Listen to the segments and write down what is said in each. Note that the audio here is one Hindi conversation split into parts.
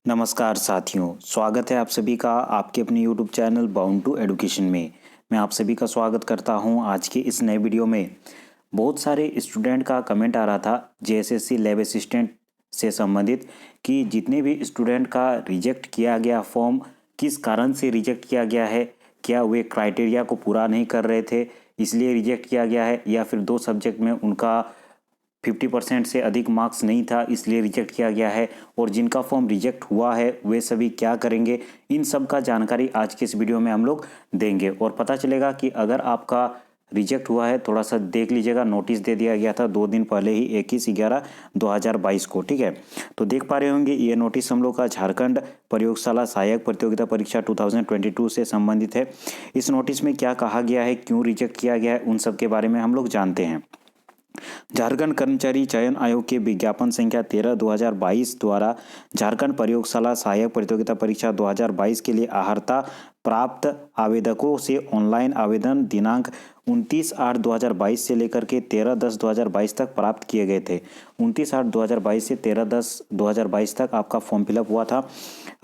नमस्कार साथियों, स्वागत है आप सभी का आपके अपने YouTube channel bound to education में। मैं आप सभी का स्वागत करता हूं आज के इस नए वीडियो में। बहुत सारे स्टूडेंट का कमेंट आ रहा था JSSC लैब असिस्टेंट से संबंधित कि जितने भी स्टूडेंट का रिजेक्ट किया गया फॉर्म किस कारण से रिजेक्ट किया गया है, क्या वे क्राइटेरिया को पूरा नहीं कर रहे थे इसलिए रिजेक्ट किया गया है, या फिर 2 सब्जेक्ट में उनका 50% से अधिक मार्क्स नहीं था इसलिए रिजेक्ट किया गया है, और जिनका फॉर्म रिजेक्ट हुआ है वे सभी क्या करेंगे। इन सब का जानकारी आज के इस वीडियो में हम लोग देंगे और पता चलेगा कि अगर आपका रिजेक्ट हुआ है, थोड़ा सा देख लीजिएगा। नोटिस दे दिया गया था 2 दिन पहले ही 21/11/2022 को। ठीक है, तो देख पा रहे होंगे ये नोटिस हम लोग का झारखंड प्रयोगशाला सहायक प्रतियोगिता परीक्षा 2022 से संबंधित है। इस नोटिस में क्या कहा गया है, क्यों रिजेक्ट किया गया है, उन सब के बारे में हम लोग जानते हैं। झारखंड कर्मचारी चयन आयोग के विज्ञापन संख्या 13/2022 द्वारा झारखंड प्रयोगशाला सहायक प्रतियोगिता परीक्षा 2022 के लिए अर्हता प्राप्त आवेदकों से ऑनलाइन आवेदन दिनांक 29/8/2022 से लेकर के 13/10/2022 तक प्राप्त किए गए थे। 29/8/2022 से 13/10/2022 तक आपका फॉर्म फिलअप हुआ था।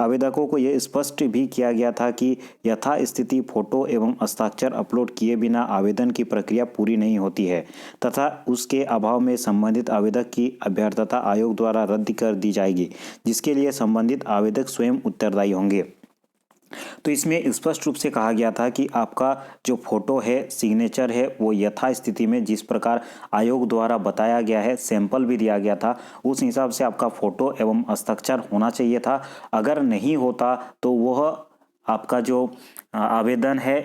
आवेदकों को यह स्पष्ट भी किया गया था कि यथास्थिति फोटो एवं हस्ताक्षर अपलोड किए बिना आवेदन की प्रक्रिया पूरी नहीं होती है तथा उसके अभाव में संबंधित आवेदक की अभ्यर्थता आयोग द्वारा रद्द कर दी जाएगी, जिसके लिए संबंधित आवेदक स्वयं उत्तरदायी होंगे। तो इसमें स्पष्ट रूप से कहा गया था कि आपका जो फोटो है, सिग्नेचर है, वो यथास्थिति में जिस प्रकार आयोग द्वारा बताया गया है, सैंपल भी दिया गया था, उस हिसाब से आपका फोटो एवं हस्ताक्षर होना चाहिए था। अगर नहीं होता तो वह आपका जो आवेदन है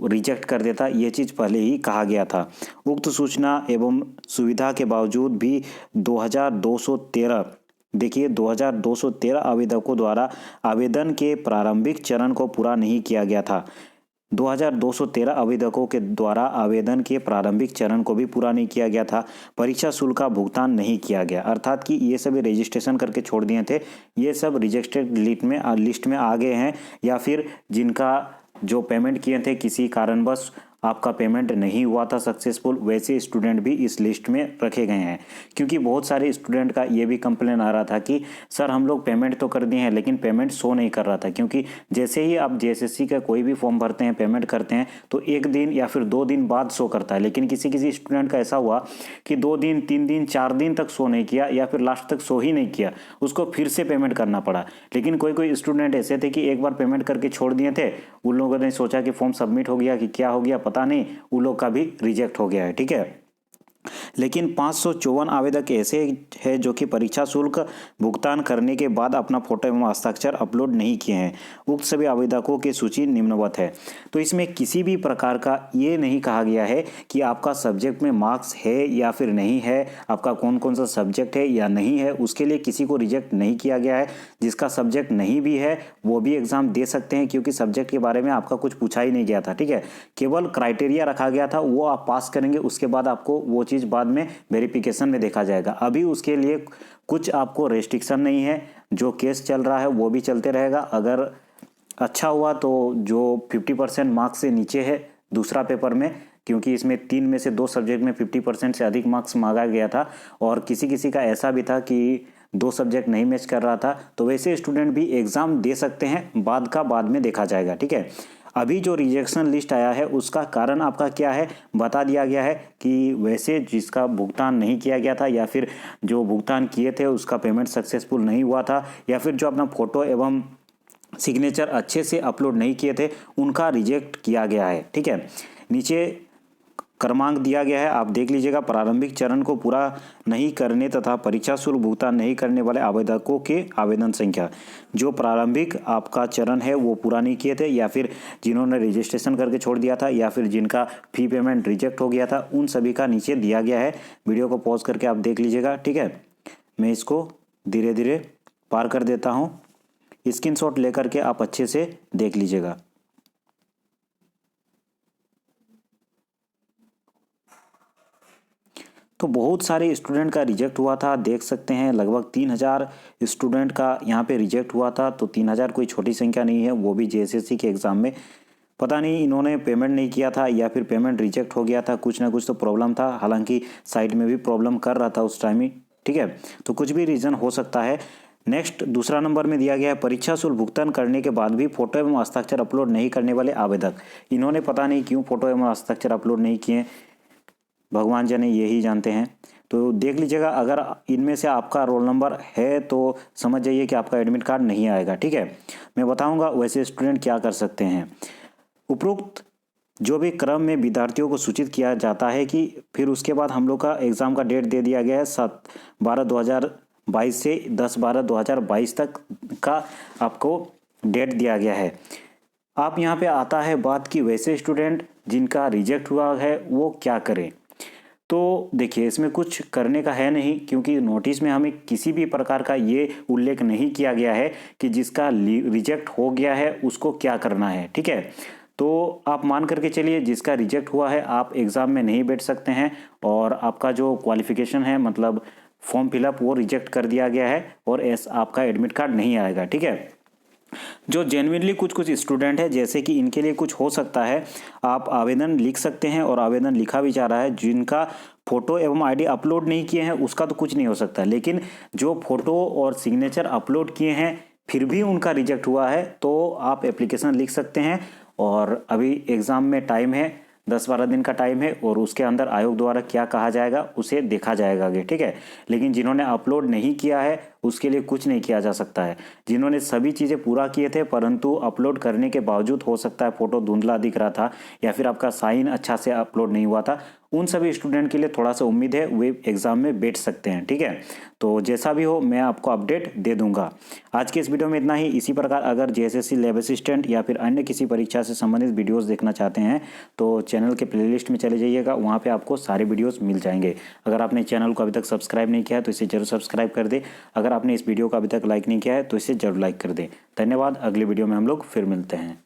रिजेक्ट कर देता। ये चीज़ पहले ही कहा गया था। उक्त सूचना एवं सुविधा के बावजूद भी 2213 देखिए 2213 आवेदकों द्वारा आवेदन के प्रारंभिक चरण को पूरा नहीं किया गया था। 2213 आवेदकों के द्वारा आवेदन के प्रारंभिक चरण को भी पूरा नहीं किया गया था। परीक्षा शुल्क का भुगतान नहीं किया गया, अर्थात कि ये सभी रजिस्ट्रेशन करके छोड़ दिए थे, ये सब रिजेक्टेड लिस्ट में आ गए हैं, या फिर जिनका जो पेमेंट किए थे किसी कारणवश आपका पेमेंट नहीं हुआ था सक्सेसफुल, वैसे स्टूडेंट भी इस लिस्ट में रखे गए हैं। क्योंकि बहुत सारे स्टूडेंट का ये भी कंप्लेन आ रहा था कि सर हम लोग पेमेंट तो कर दिए हैं लेकिन पेमेंट शो नहीं कर रहा था। क्योंकि जैसे ही आप JSSC का कोई भी फॉर्म भरते हैं, पेमेंट करते हैं, तो 1 दिन या फिर 2 दिन बाद शो करता है। लेकिन किसी किसी स्टूडेंट का ऐसा हुआ कि 2 दिन 3 दिन 4 दिन तक शो नहीं किया, या फिर लास्ट तक शो ही नहीं किया, उसको फिर से पेमेंट करना पड़ा। लेकिन कोई कोई स्टूडेंट ऐसे थे कि एक बार पेमेंट करके छोड़ दिए थे, उन लोगों ने सोचा कि फॉर्म सबमिट हो गया कि क्या हो गया पता नहीं, उन लोग का भी रिजेक्ट हो गया है। ठीक है, लेकिन 554 आवेदक ऐसे हैं जो कि परीक्षा शुल्क भुगतान करने के बाद अपना फोटो एवं हस्ताक्षर अपलोड नहीं किए हैं। उक्त सभी आवेदकों की सूची निम्नवत है। तो इसमें किसी भी प्रकार का ये नहीं कहा गया है कि आपका सब्जेक्ट में मार्क्स है या फिर नहीं है, आपका कौन कौन सा सब्जेक्ट है या नहीं है, उसके लिए किसी को रिजेक्ट नहीं किया गया है। जिसका सब्जेक्ट नहीं भी है वो भी एग्जाम दे सकते हैं, क्योंकि सब्जेक्ट के बारे में आपका कुछ पूछा ही नहीं गया था। ठीक है, केवल क्राइटेरिया रखा गया था, वो आप पास करेंगे, उसके बाद आपको वो चीज़ बाद में वेरिफिकेशन में देखा जाएगा। अभी उसके लिए कुछ आपको रेस्ट्रिक्शन नहीं है, जो केस चल रहा है वो भी चलते रहेगा। अगर अच्छा हुआ तो जो 50% मार्क्स से नीचे है दूसरा पेपर में, क्योंकि इसमें 3 में से 2 सब्जेक्ट में 50% से अधिक मार्क्स मांगा गया था, और किसी किसी का ऐसा भी था कि 2 सब्जेक्ट नहीं मैच कर रहा था, तो वैसे स्टूडेंट भी एग्ज़ाम दे सकते हैं, बाद में देखा जाएगा। ठीक है, अभी जो रिजेक्शन लिस्ट आया है उसका कारण आपका क्या है बता दिया गया है कि वैसे जिसका भुगतान नहीं किया गया था, या फिर जो भुगतान किए थे उसका पेमेंट सक्सेसफुल नहीं हुआ था, या फिर जो अपना फोटो एवं सिग्नेचर अच्छे से अपलोड नहीं किए थे, उनका रिजेक्ट किया गया है। ठीक है, नीचे क्रमांक दिया गया है, आप देख लीजिएगा। प्रारंभिक चरण को पूरा नहीं करने तथा परीक्षा शुल्क भुगतान नहीं करने वाले आवेदकों के आवेदन संख्या, जो प्रारंभिक आपका चरण है वो पूरा नहीं किए थे, या फिर जिन्होंने रजिस्ट्रेशन करके छोड़ दिया था, या फिर जिनका फी पेमेंट रिजेक्ट हो गया था, उन सभी का नीचे दिया गया है। वीडियो को पॉज करके आप देख लीजिएगा। ठीक है, मैं इसको धीरे धीरे पार कर देता हूँ, स्क्रीनशॉट लेकर के आप अच्छे से देख लीजिएगा। तो बहुत सारे स्टूडेंट का रिजेक्ट हुआ था, देख सकते हैं लगभग 3000 स्टूडेंट का यहाँ पे रिजेक्ट हुआ था। तो 3000 कोई छोटी संख्या नहीं है, वो भी JSSC के एग्ज़ाम में। पता नहीं इन्होंने पेमेंट नहीं किया था या फिर पेमेंट रिजेक्ट हो गया था, कुछ ना कुछ तो प्रॉब्लम था। हालांकि साइट में भी प्रॉब्लम कर रहा था उस टाइम ही। ठीक है, तो कुछ भी रीज़न हो सकता है। नेक्स्ट दूसरा नंबर में दिया गया है परीक्षा शुल्क भुगतान करने के बाद भी फोटो एवं हस्ताक्षर अपलोड नहीं करने वाले आवेदक। इन्होंने पता नहीं क्यों फोटो एवं हस्ताक्षर अपलोड नहीं किए, भगवान जाने यही जानते हैं। तो देख लीजिएगा, अगर इनमें से आपका रोल नंबर है तो समझ जाइए कि आपका एडमिट कार्ड नहीं आएगा। ठीक है, मैं बताऊंगा वैसे स्टूडेंट क्या कर सकते हैं। उपरोक्त जो भी क्रम में विद्यार्थियों को सूचित किया जाता है कि फिर उसके बाद हम लोग का एग्ज़ाम का डेट दे दिया गया है 7/12/2022 से 10/12/2022 तक का आपको डेट दिया गया है। आप यहाँ पे आता है बात कि वैसे स्टूडेंट जिनका रिजेक्ट हुआ है वो क्या करें। तो देखिए, इसमें कुछ करने का है नहीं, क्योंकि नोटिस में हमें किसी भी प्रकार का ये उल्लेख नहीं किया गया है कि जिसका रिजेक्ट हो गया है उसको क्या करना है। ठीक है, तो आप मान करके चलिए जिसका रिजेक्ट हुआ है आप एग्ज़ाम में नहीं बैठ सकते हैं और आपका जो क्वालिफिकेशन है मतलब फॉर्म फिलअप वो रिजेक्ट कर दिया गया है और आपका एडमिट कार्ड नहीं आएगा। ठीक है, जो जेन्युइनली कुछ स्टूडेंट है जैसे कि इनके लिए कुछ हो सकता है, आप आवेदन लिख सकते हैं और आवेदन लिखा भी जा रहा है। जिनका फोटो एवं आईडी अपलोड नहीं किए हैं उसका तो कुछ नहीं हो सकता, लेकिन जो फोटो और सिग्नेचर अपलोड किए हैं फिर भी उनका रिजेक्ट हुआ है तो आप एप्लीकेशन लिख सकते हैं। और अभी एग्ज़ाम में टाइम है, 10-12 दिन का टाइम है और उसके अंदर आयोग द्वारा क्या कहा जाएगा उसे देखा जाएगा आगे। ठीक है, लेकिन जिन्होंने अपलोड नहीं किया है उसके लिए कुछ नहीं किया जा सकता है। जिन्होंने सभी चीज़ें पूरा किए थे परंतु अपलोड करने के बावजूद हो सकता है फ़ोटो धुंधला दिख रहा था या फिर आपका साइन अच्छा से अपलोड नहीं हुआ था, उन सभी स्टूडेंट के लिए थोड़ा सा उम्मीद है वे एग्ज़ाम में बैठ सकते हैं। ठीक है, तो जैसा भी हो मैं आपको अपडेट दे दूंगा। आज के इस वीडियो में इतना ही। इसी प्रकार अगर जेएसएससी लैब असिस्टेंट या फिर अन्य किसी परीक्षा से संबंधित वीडियोस देखना चाहते हैं तो चैनल के प्लेलिस्ट में चले जाइएगा, वहाँ पे आपको सारे वीडियोस मिल जाएंगे। अगर आपने चैनल को अभी तक सब्सक्राइब नहीं किया है तो इसे जरूर सब्सक्राइब कर दे। अगर आपने इस वीडियो को अभी तक लाइक नहीं किया है तो इसे जरूर लाइक कर दे। धन्यवाद। अगले वीडियो में हम लोग फिर मिलते हैं।